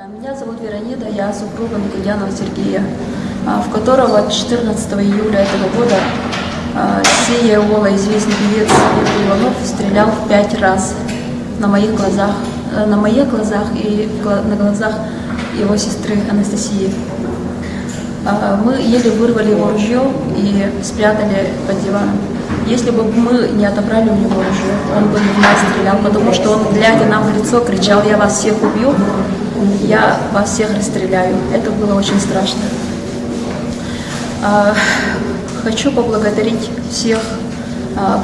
Меня зовут Веронида, я супруга Микудянова Сергея, в которого 14 июля этого года Сия Ола, известный певец Виктор Иванов, стрелял в 5 раз на моих глазах и на глазах его сестры Анастасии. Мы еле вырвали его ружье и спрятали под диваном. Если бы мы не отобрали у него ружье, он бы в нас стрелял, потому что он, глядя нам в лицо, кричал: «Я вас всех убью, я вас всех расстреляю». Это было очень страшно. Хочу поблагодарить всех,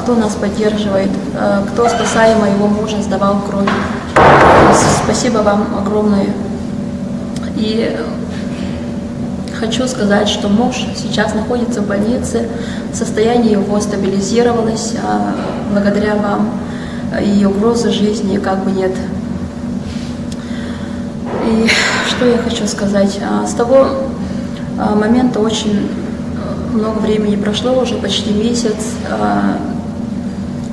кто нас поддерживает, кто, спасая моего мужа, сдавал кровь. Спасибо вам огромное. И хочу сказать, что муж сейчас находится в больнице, состояние его стабилизировалось благодаря вам, и угрозы жизни как бы нет. И что я хочу сказать? С того момента очень много времени прошло, уже почти месяц.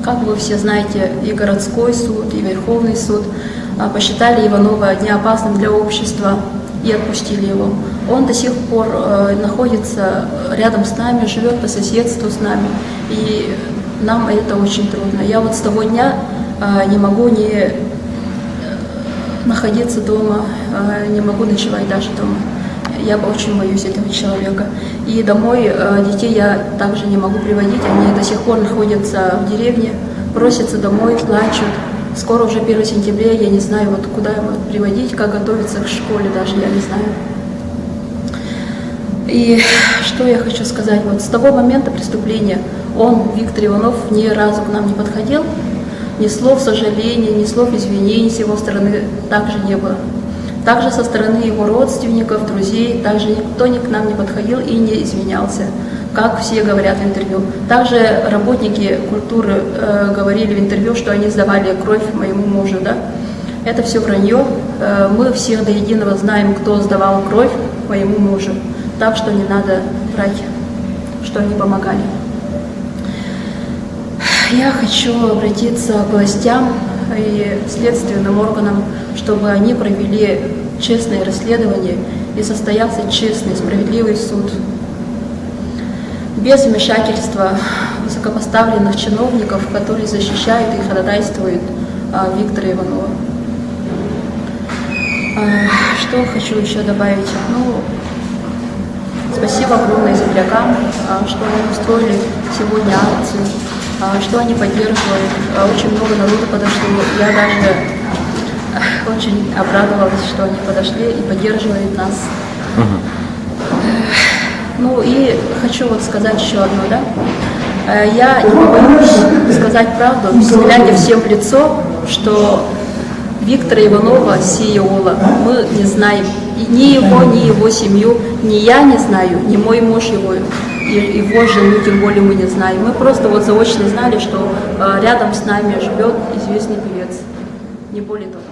Как вы все знаете, и городской суд, и Верховный суд посчитали Иванова неопасным для общества и отпустили его. Он до сих пор находится рядом с нами, живет по соседству с нами, и нам это очень трудно. Я вот с того дня не могу не находиться дома, не могу ночевать даже дома. Я очень боюсь этого человека. И домой детей я также не могу приводить, они до сих пор находятся в деревне, просятся домой, плачут. Скоро уже 1 сентября, я не знаю, вот куда его приводить, как готовиться к школе даже, я не знаю. И что я хочу сказать, вот с того момента преступления он, Виктор Иванов, ни разу к нам не подходил, ни слов сожаления, ни слов извинений с его стороны также не было. Также со стороны его родственников, друзей, также никто к нам не подходил и не извинялся, как все говорят в интервью. Также работники культуры говорили в интервью, что они сдавали кровь моему мужу. Да? Это все вранье. Мы всех до единого знаем, кто сдавал кровь моему мужу. Так что не надо врать, что они помогали. Я хочу обратиться к властям и следственным органам, чтобы они провели честное расследование и состоялся честный, справедливый суд. Без вмешательства высокопоставленных чиновников, которые защищают и ходатайствуют Виктора Иванова. Что хочу еще добавить? Спасибо огромное землякам, что они устроили сегодня акцию, что они поддерживают. Очень много народу подошло. Я даже очень обрадовалась, что они подошли и поддерживают нас. И хочу вот сказать еще одно, да? Я не побоюсь сказать правду, глядя всем в лицо, что Виктора Иванова, Сия Ола, мы не знаем. Ни его семью, ни я не знаю, ни мой муж его жену, тем более мы не знаем. Мы просто вот заочно знали, что рядом с нами живет известный певец, не более того.